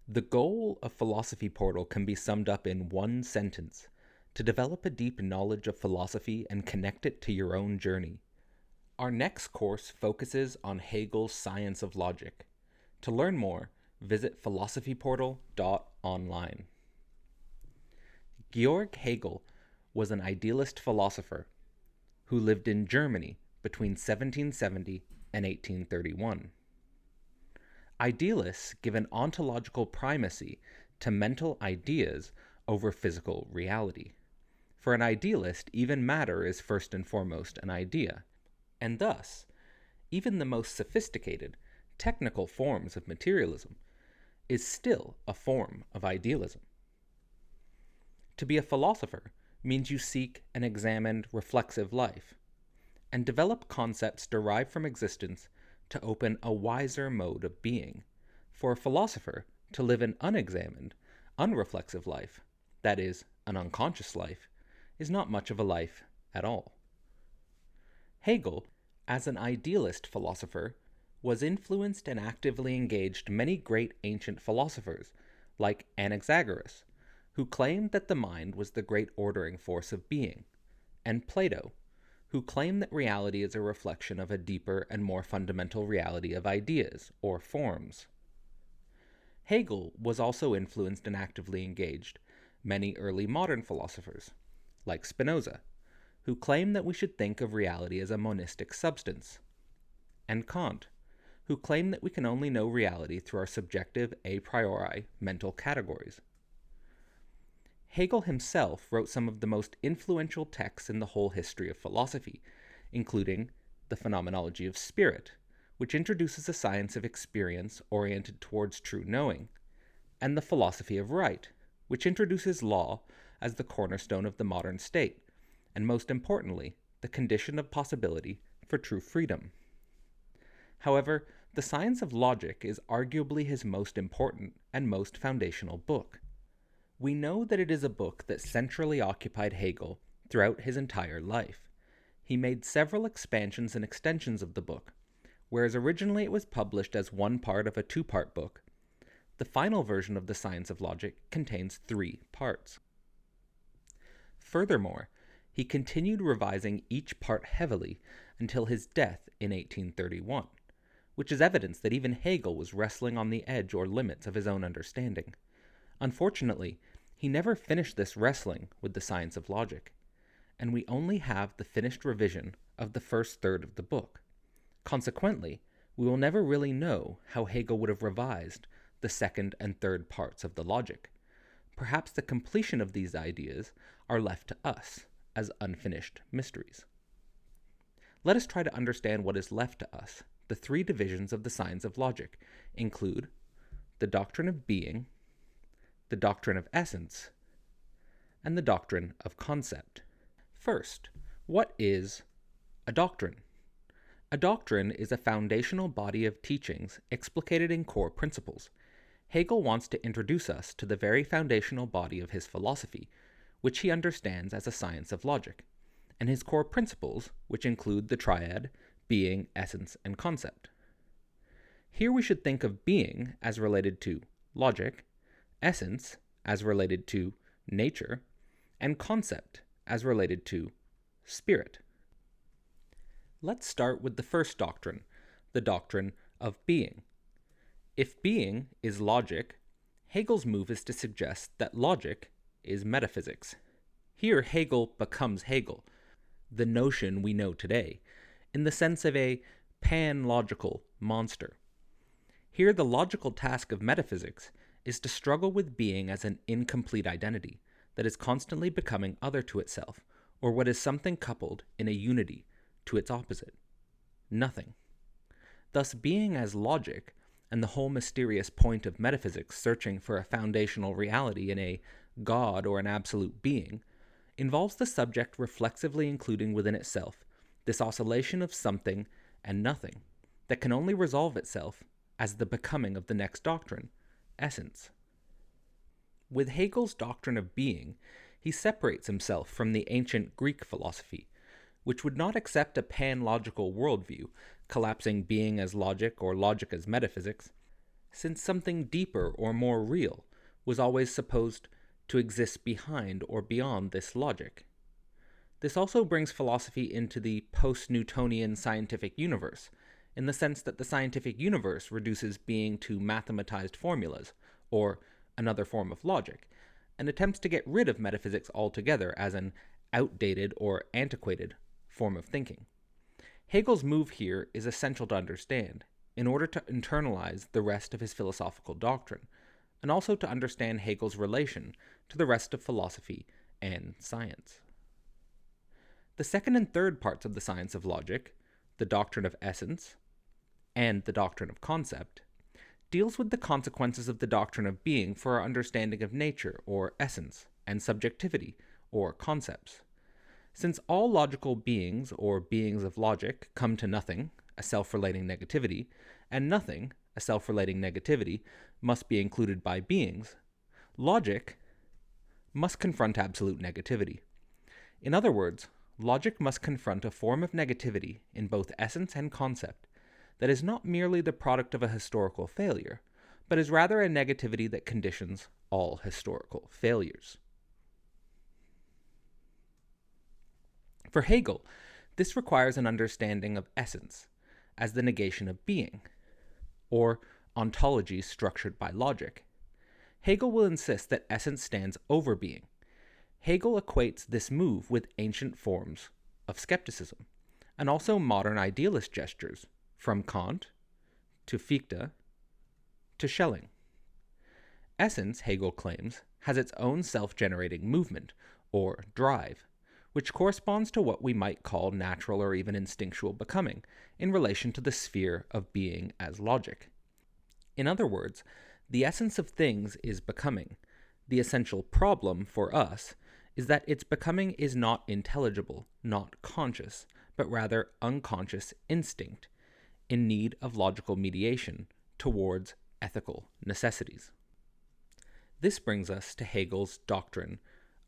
The goal of Philosophy Portal can be summed up in one sentence: to develop a deep knowledge of philosophy and connect it to your own journey. Our next course focuses on Hegel's Science of Logic. To learn more, visit philosophyportal.online. Georg Hegel was an idealist philosopher who lived in Germany between 1770 and 1831. Idealists give an ontological primacy to mental ideas over physical reality. For an idealist, even matter is first and foremost an idea, and thus, even the most sophisticated, technical forms of materialism is still a form of idealism. To be a philosopher means you seek an examined, reflexive life, and develop concepts derived from existence to open a wiser mode of being. For a philosopher to live an unexamined, unreflexive life, that is, an unconscious life, is not much of a life at all. Hegel, as an idealist philosopher, was influenced and actively engaged many great ancient philosophers, like Anaxagoras, who claimed that the mind was the great ordering force of being, and Plato, who claimed that reality is a reflection of a deeper and more fundamental reality of ideas, or forms. Hegel was also influenced and actively engaged many early modern philosophers, like Spinoza, who claimed that we should think of reality as a monistic substance, and Kant, who claimed that we can only know reality through our subjective a priori mental categories. Hegel himself wrote some of the most influential texts in the whole history of philosophy, including The Phenomenology of Spirit, which introduces a science of experience oriented towards true knowing, and The Philosophy of Right, which introduces law as the cornerstone of the modern state, and most importantly, the condition of possibility for true freedom. However, The Science of Logic is arguably his most important and most foundational book. We know that it is a book that centrally occupied Hegel throughout his entire life. He made several expansions and extensions of the book, whereas originally it was published as one part of a two-part book. The final version of The Science of Logic contains 3 parts. Furthermore, he continued revising each part heavily until his death in 1831, which is evidence that even Hegel was wrestling on the edge or limits of his own understanding. Unfortunately, he never finished this wrestling with the science of logic, and we only have the finished revision of the first third of the book. Consequently, we will never really know how Hegel would have revised the second and third parts of the logic. Perhaps the completion of these ideas are left to us as unfinished mysteries. Let us try to understand what is left to us. The 3 divisions of the science of logic include the doctrine of being, the doctrine of essence, and the doctrine of concept. First, what is a doctrine? A doctrine is a foundational body of teachings explicated in core principles. Hegel wants to introduce us to the very foundational body of his philosophy, which he understands as a science of logic, and his core principles, which include the triad, being, essence, and concept. Here we should think of being as related to logic, essence as related to nature, and concept as related to spirit. Let's start with the first doctrine, the doctrine of being. If being is logic, Hegel's move is to suggest that logic is metaphysics. Here Hegel becomes Hegel, the notion we know today, in the sense of a pan-logical monster. Here the logical task of metaphysics is to struggle with being as an incomplete identity that is constantly becoming other to itself, or what is something coupled in a unity to its opposite, nothing. Thus, being as logic, and the whole mysterious point of metaphysics searching for a foundational reality in a God or an absolute being, involves the subject reflexively including within itself this oscillation of something and nothing that can only resolve itself as the becoming of the next doctrine, essence. With Hegel's doctrine of being, he separates himself from the ancient Greek philosophy, which would not accept a pan-logical worldview, collapsing being as logic or logic as metaphysics. since something deeper or more real was always supposed to exist behind or beyond this logic. This also brings philosophy into the post-Newtonian scientific universe, in the sense that the scientific universe reduces being to mathematized formulas, or another form of logic, and attempts to get rid of metaphysics altogether as an outdated or antiquated form of thinking. Hegel's move here is essential to understand in order to internalize the rest of his philosophical doctrine, and also to understand Hegel's relation to the rest of philosophy and science. The second and third parts of the science of logic, the doctrine of essence and the doctrine of concept, deals with the consequences of the doctrine of being for our understanding of nature, or essence, and subjectivity, or concepts. Since all logical beings, or beings of logic, come to nothing, a self-relating negativity, and nothing, a self-relating negativity, must be included by beings, logic must confront absolute negativity. In other words, logic must confront a form of negativity in both essence and concept that is not merely the product of a historical failure, but is rather a negativity that conditions all historical failures. For Hegel, this requires an understanding of essence as the negation of being, or ontology structured by logic. Hegel will insist that essence stands over being. Hegel equates this move with ancient forms of skepticism, and also modern idealist gestures, from Kant to Fichte to Schelling. Essence, Hegel claims, has its own self-generating movement, or drive, which corresponds to what we might call natural or even instinctual becoming in relation to the sphere of being as logic. In other words, the essence of things is becoming. The essential problem for us is that its becoming is not intelligible, not conscious, but rather unconscious instinct, in need of logical mediation towards ethical necessities. This brings us to Hegel's doctrine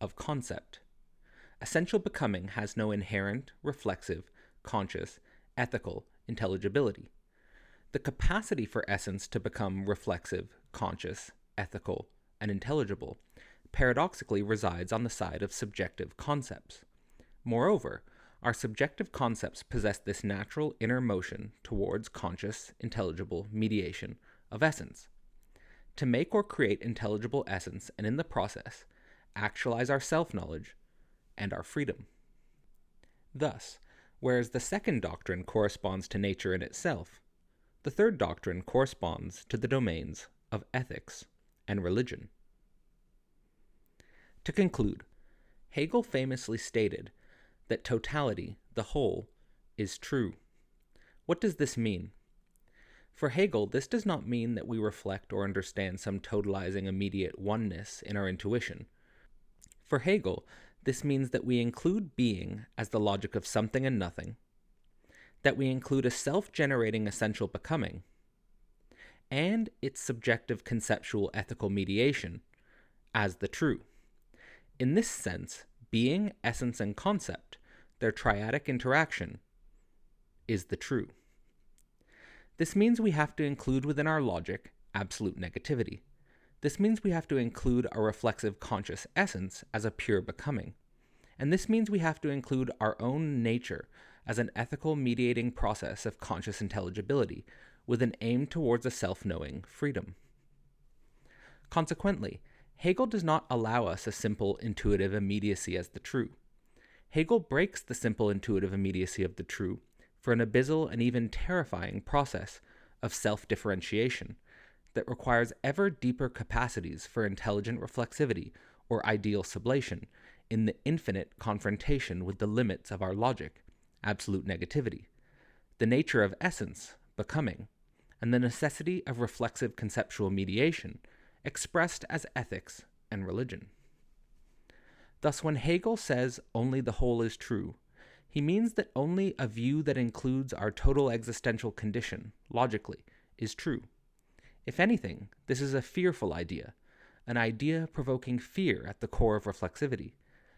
of concept. Essential becoming has no inherent, reflexive, conscious, ethical intelligibility. The capacity for essence to become reflexive, conscious, ethical, and intelligible paradoxically resides on the side of subjective concepts. Moreover, our subjective concepts possess this natural inner motion towards conscious, intelligible mediation of essence. To make or create intelligible essence, and in the process, actualize our self-knowledge and our freedom. Thus, whereas the second doctrine corresponds to nature in itself, the third doctrine corresponds to the domains of ethics and religion. To conclude, Hegel famously stated that totality, the whole, is true. What does this mean? For Hegel, this does not mean that we reflect or understand some totalizing immediate oneness in our intuition. For Hegel, this means that we include being as the logic of something and nothing, that we include a self-generating essential becoming, and its subjective conceptual ethical mediation as the true. In this sense, being, essence, and concept, their triadic interaction, is the true. This means we have to include within our logic absolute negativity. This means we have to include our reflexive conscious essence as a pure becoming. And this means we have to include our own nature as an ethical mediating process of conscious intelligibility with an aim towards a self-knowing freedom. Consequently, Hegel does not allow us a simple intuitive immediacy as the true. Hegel breaks the simple intuitive immediacy of the true for an abyssal and even terrifying process of self-differentiation that requires ever deeper capacities for intelligent reflexivity or ideal sublation in the infinite confrontation with the limits of our logic, absolute negativity, the nature of essence, becoming, and the necessity of reflexive conceptual mediation expressed as ethics and religion. Thus, when Hegel says only the whole is true, he means that only a view that includes our total existential condition, logically, is true. If anything, this is a fearful idea, an idea provoking fear at the core of reflexivity,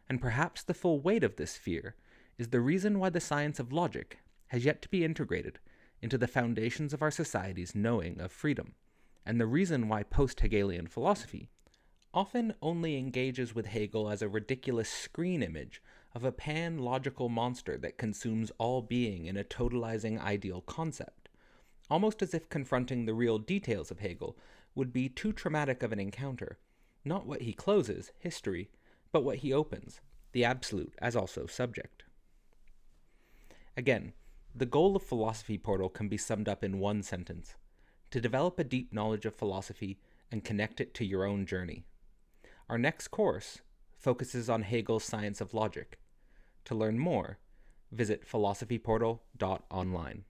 and perhaps the full weight of this fear is the reason why the science of logic has yet to be integrated into the foundations of our society's knowing of freedom, and the reason why post-Hegelian philosophy often only engages with Hegel as a ridiculous screen image of a pan-logical monster that consumes all being in a totalizing ideal concept, almost as if confronting the real details of Hegel would be too traumatic of an encounter, not what he closes, history, but what he opens, the absolute as also subject. Again, the goal of Philosophy Portal can be summed up in one sentence: to develop a deep knowledge of philosophy and connect it to your own journey. Our next course focuses on Hegel's Science of Logic. To learn more, visit philosophyportal.online.